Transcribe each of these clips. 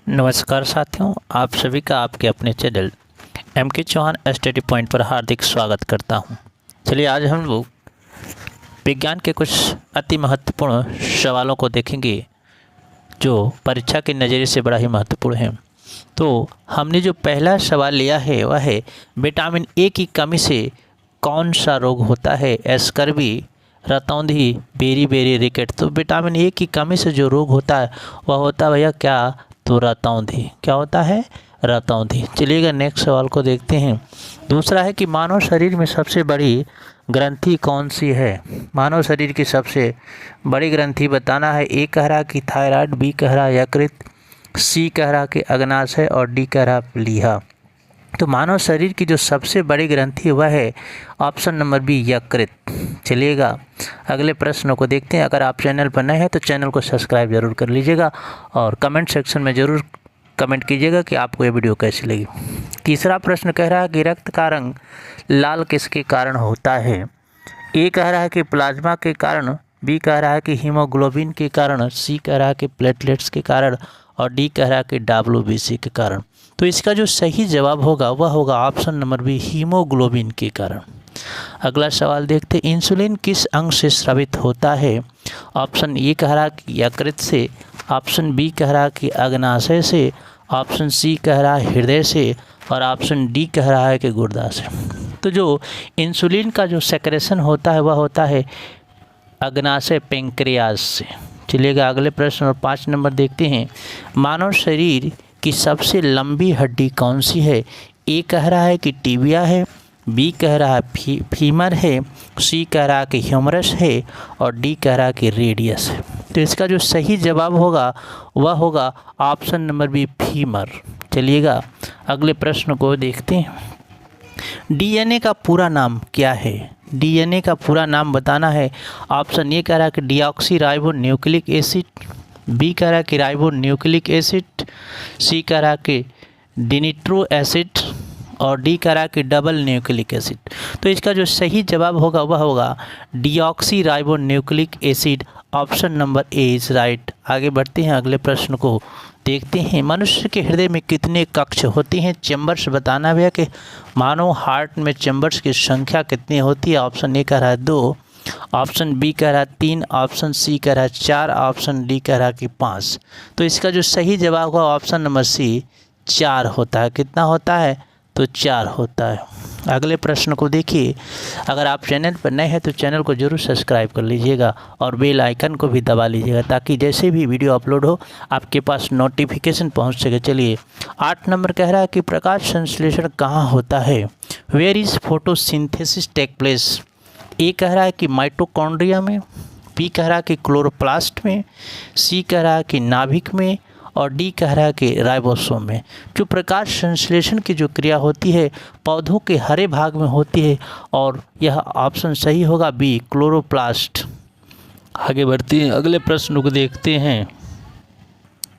नमस्कार साथियों, आप सभी का आपके अपने channel MK. Chauhan study point पर हार्दिक स्वागत करता हूं। चलिए आज हम लोग विज्ञान के कुछ अति महत्वपूर्ण सवालों को देखेंगे जो परीक्षा के नज़रिए से बड़ा ही महत्वपूर्ण है। तो हमने जो पहला सवाल लिया है वह है विटामिन ए की कमी से कौन सा रोग होता है? Scurvy, रतौंधी, berry रिकेट। तो विटामिन ए की कमी से जो रोग होता है वह होता है भैया क्या? तो रतौंधी। क्या होता है? रतौंधी। चलिएगा नेक्स्ट सवाल को देखते हैं। दूसरा है कि मानव शरीर में सबसे बड़ी ग्रंथि कौन सी है? मानव शरीर की सबसे बड़ी ग्रंथि बताना है। ए कह रहा कि थायराइड, बी कह रहा यकृत, सी कह रहा कि अग्नाशय और डी कह रहा प्लीहा। तो मानव शरीर की जो सबसे बड़ी ग्रंथि वह है ऑप्शन नंबर बी यकृत। चलिएगा अगले प्रश्न को देखते हैं। अगर आप चैनल पर नए हैं तो चैनल को सब्सक्राइब जरूर कर लीजिएगा और कमेंट सेक्शन में ज़रूर कमेंट कीजिएगा कि आपको ये वीडियो कैसी लगी। तीसरा प्रश्न कह रहा है कि रक्त का रंग लाल किसके कारण होता है? ए कह रहा है कि प्लाज्मा के कारण, बी कह रहा है कि हीमोग्लोबिन के कारण, सी कह रहा है कि प्लेटलेट्स के कारण और डी कह रहा है कि WBC के कारण। तो इसका जो सही जवाब होगा वह होगा ऑप्शन नंबर बी, हीमोग्लोबिन के कारण। अगला सवाल देखते हैं। इंसुलिन किस अंग से स्रावित होता है? ऑप्शन ए कह रहा कि यकृत से, ऑप्शन बी कह रहा कि अग्नाशय से, ऑप्शन सी कह रहा है हृदय से और ऑप्शन डी कह रहा है कि गुर्दा से। तो जो इंसुलिन का जो सेक्रेशन होता है वह होता है अग्नाशय, पेंक्रियाज से। चलिएगा अगले प्रश्न और 5 नंबर देखते हैं। मानव शरीर की सबसे लंबी हड्डी कौन सी है? ए कह रहा है कि टिबिया है, बी कह रहा है फीमर है, सी कह रहा है कि ह्यूमरस है और डी कह रहा है कि रेडियस है। तो इसका जो सही जवाब होगा वह होगा ऑप्शन नंबर बी, फीमर। चलिएगा अगले प्रश्न को देखते हैं। डीएनए का पूरा नाम क्या है? डीएनए का पूरा नाम बताना है। ऑप्शन ए कह रहा है कि deoxyribonucleic acid, B कह रहा है कि राइबो न्यूक्लिक एसिड, सी कह रहा है कि डिनिट्रो एसिड और डी कह रहा है कि डबल न्यूक्लिक एसिड। तो इसका जो सही जवाब होगा वह होगा deoxy ribo nucleic acid. Option number A is right. आगे बढ़ते हैं, अगले प्रश्न को देखते हैं। मनुष्य के हृदय में कितने कक्ष होती हैं? चैम्बर्स बताना भैया कि मानव हार्ट में चैम्बर्स की संख्या कितनी होती है? ऑप्शन ए कह रहा है 2, ऑप्शन बी कह रहा है 3, ऑप्शन सी कह रहा है 4, ऑप्शन डी कह रहा है कि 5। तो इसका जो सही जवाब होगा ऑप्शन नंबर सी, 4 होता है। कितना होता है? तो 4 होता है। अगले प्रश्न को देखिए। अगर आप चैनल पर नए हैं तो चैनल को जरूर सब्सक्राइब कर लीजिएगा और बेल आइकन को भी दबा लीजिएगा ताकि जैसे भी वीडियो अपलोड हो आपके पास नोटिफिकेशन पहुंच सके। चलिए 8 नंबर कह रहा है कि प्रकाश संश्लेषण कहाँ होता है? Where is photosynthesis take place? A कह रहा है कि माइटोकॉन्ड्रिया में, बी कह रहा है कि क्लोरोप्लास्ट में, सी कह रहा है कि नाभिक में और डी कह रहा है कि राइबोसोम में। जो प्रकाश संश्लेषण की जो क्रिया होती है पौधों के हरे भाग में होती है और यह ऑप्शन सही होगा बी, क्लोरोप्लास्ट। आगे बढ़ते हैं, अगले प्रश्न को देखते हैं।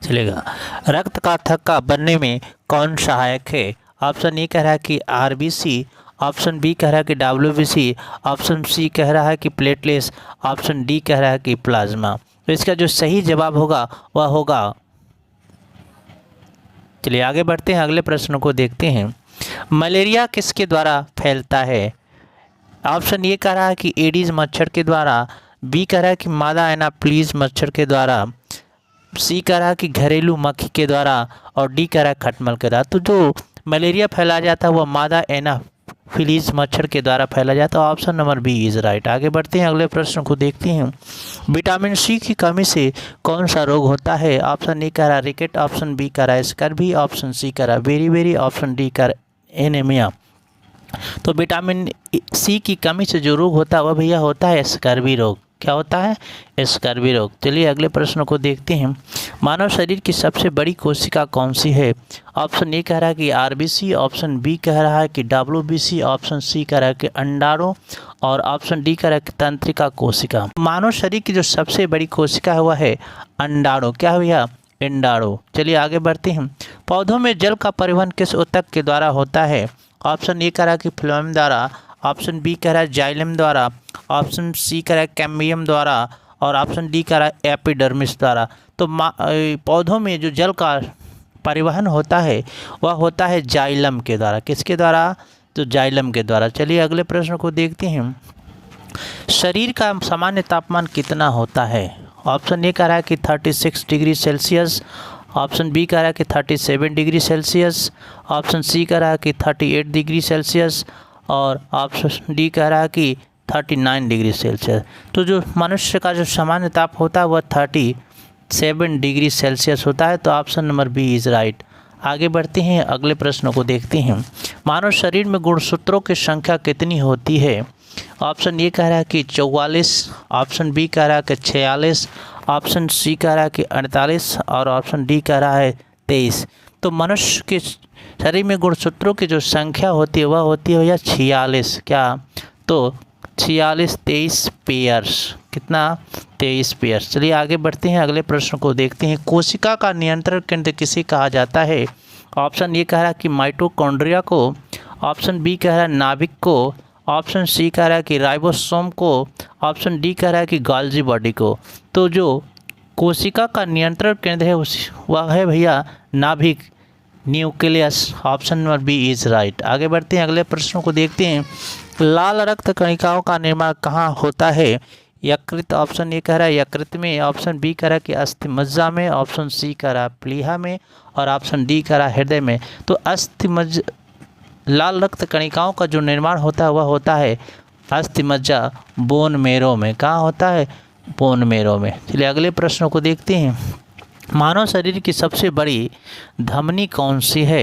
चलेगा रक्त का थक्का बनने में कौन सहायक है? ऑप्शन ए कह रहा है कि RBC, ऑप्शन बी कह रहा है कि WBC, ऑप्शन सी कह रहा है कि प्लेटलेट्स, ऑप्शन डी कह रहा है कि प्लाज्मा। तो इसका जो सही जवाब होगा वह होगा, चलिए आगे बढ़ते हैं, अगले प्रश्न को देखते हैं। मलेरिया किसके द्वारा फैलता है? ऑप्शन ए कह रहा है कि एडीज मच्छर के द्वारा, बी कह रहा है कि मादा एनाप्लीज मच्छर के द्वारा, सी कह रहा है कि घरेलू मक्खी के द्वारा और डी कह रहा है खटमल के द्वारा। तो जो मलेरिया फैला जाता है वह मादा एनाफिलीज मच्छर के द्वारा फैला जाता है। Option number B is right. आगे बढ़ते हैं, अगले प्रश्न को देखते हैं। विटामिन सी की कमी से कौन सा रोग होता है? ऑप्शन ए कह रहा है रिकेट, ऑप्शन बी कह रहा है स्कर्वी, ऑप्शन सी कह रहा है बेरी, ऑप्शन डी कह रहा है एनीमिया। तो विटामिन सी की कमी से जो रोग होता है वह भैया होता है स्कर्वी रोग। क्या होता है? स्कर्वी रोग। चलिए अगले प्रश्न को देखते हैं। मानव शरीर की सबसे बड़ी कोशिका कौन सी है? ऑप्शन ए कह रहा है कि RBC, ऑप्शन बी कह रहा है कि WBC, ऑप्शन सी कह रहा है कि अंडाणु और ऑप्शन डी कह रहा है कि तंत्रिका कोशिका। मानव शरीर की जो सबसे बड़ी कोशिका है वह है अंडाणु। क्या है भैया? अंडाणु। चलिए आगे बढ़ते हैं। पौधों में जल का परिवहन किस ऊतक के द्वारा होता है? ऑप्शन ए कह रहा है कि फ्लोएम द्वारा, ऑप्शन बी कह रहा है जाइलम द्वारा, ऑप्शन सी कह रहा है कैम्बियम द्वारा और ऑप्शन डी कह रहा है एपिडर्मिस द्वारा। तो पौधों में जो जल का परिवहन होता है वह होता है जाइलम के द्वारा। किसके द्वारा? तो जाइलम के द्वारा। चलिए अगले प्रश्न को देखते हैं। शरीर का सामान्य तापमान कितना होता है? ऑप्शन ए कह रहा है कि 36 डिग्री सेल्सियस, ऑप्शन बी कह रहा है कि 37 डिग्री सेल्सियस, ऑप्शन सी कह रहा है कि 38 डिग्री सेल्सियस और ऑप्शन डी कह रहा है कि 39 डिग्री सेल्सियस। तो जो मनुष्य का जो सामान्य ताप होता है वह 37 डिग्री सेल्सियस होता है। तो option number B is right. आगे बढ़ते हैं, अगले प्रश्न को देखते हैं। मानव शरीर में गुणसूत्रों की संख्या कितनी होती है? ऑप्शन ए कह रहा है कि 44, ऑप्शन बी कह रहा है कि 46, ऑप्शन सी कह रहा है कि 48 और ऑप्शन डी कह रहा है 23। तो मनुष्य के शरीर में गुणसूत्रों की जो संख्या होती है वह होती है भैया 46। क्या? तो 46, 23 पेयर्स। कितना? 23 पेयर्स। चलिए आगे बढ़ते हैं, अगले प्रश्न को देखते हैं। कोशिका का नियंत्रण केंद्र किसे कहा जाता है? ऑप्शन ए कह रहा है कि माइटोकॉन्ड्रिया को, ऑप्शन बी कह रहा है नाभिक को, ऑप्शन सी कह रहा है कि राइबोसोम को, ऑप्शन डी कह रहा है कि गोल्गी बॉडी को। तो जो कोशिका का नियंत्रण केंद्र है वह है भैया नाभिक, nucleus. Option number B is right. आगे बढ़ते हैं, अगले प्रश्नों को देखते हैं। लाल रक्त कणिकाओं का निर्माण कहाँ होता है? यकृत, ऑप्शन ए कह रहा है यकृत में, ऑप्शन बी कह रहा है कि अस्थिमज्जा में, ऑप्शन सी कह रहा है प्लीहा में और ऑप्शन डी कह रहा है हृदय में। तो लाल रक्त कणिकाओं का जो निर्माण होता है वह होता है अस्थिमज्जा, बोन मेरो में। कहाँ होता है? बोन मेरो में। चलिए अगले प्रश्नों को देखते हैं। मानव शरीर की सबसे बड़ी धमनी कौन सी है?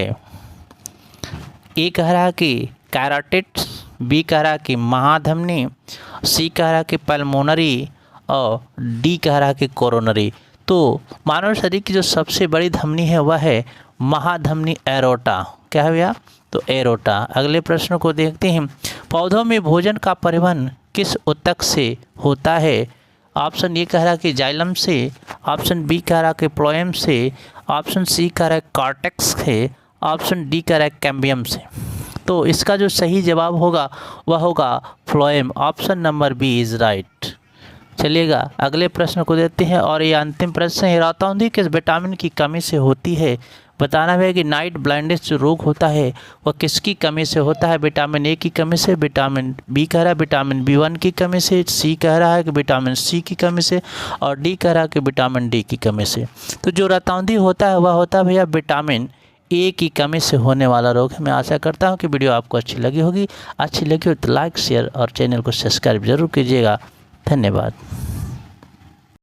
ए कह रहा है कि कैरोटिड, बी कह रहा है कि महाधमनी, सी कह रहा है कि पल्मोनरी और डी कह रहा है कि कोरोनरी। तो मानव शरीर की जो सबसे बड़ी धमनी है वह है महाधमनी, एरोटा। क्या है भैया? तो एरोटा। अगले प्रश्न को देखते हैं। पौधों में भोजन का परिवहन किस ऊतक से होता है? ऑप्शन ए कह रहा है कि जाइलम से, ऑप्शन बी कह रहा है कि फ्लोएम से, ऑप्शन सी कह रहा है कॉर्टेक्स से, ऑप्शन डी कह रहा है कैम्बियम से। तो इसका जो सही जवाब होगा वह होगा phloem. Option number B is right. चलिएगा अगले प्रश्न को देखते हैं और ये अंतिम प्रश्न है। रतौंधी किस विटामिन की कमी से होती है? बताना है कि नाइट ब्लाइंडनेस जो रोग होता है वह किसकी कमी से होता है? विटामिन ए की कमी से, विटामिन बी कह रहा है विटामिन B1 की कमी से, सी कह रहा है कि विटामिन सी की कमी से और डी कह रहा है कि विटामिन डी की कमी से। तो जो रतौंधी होता है वह होता है भैया विटामिन ए की कमी से होने वाला रोग है। मैं आशा करता हूँ कि वीडियो आपको अच्छी लगी होगी। अच्छी लगी हो तो लाइक, शेयर और चैनल को सब्सक्राइब जरूर कीजिएगा। धन्यवाद।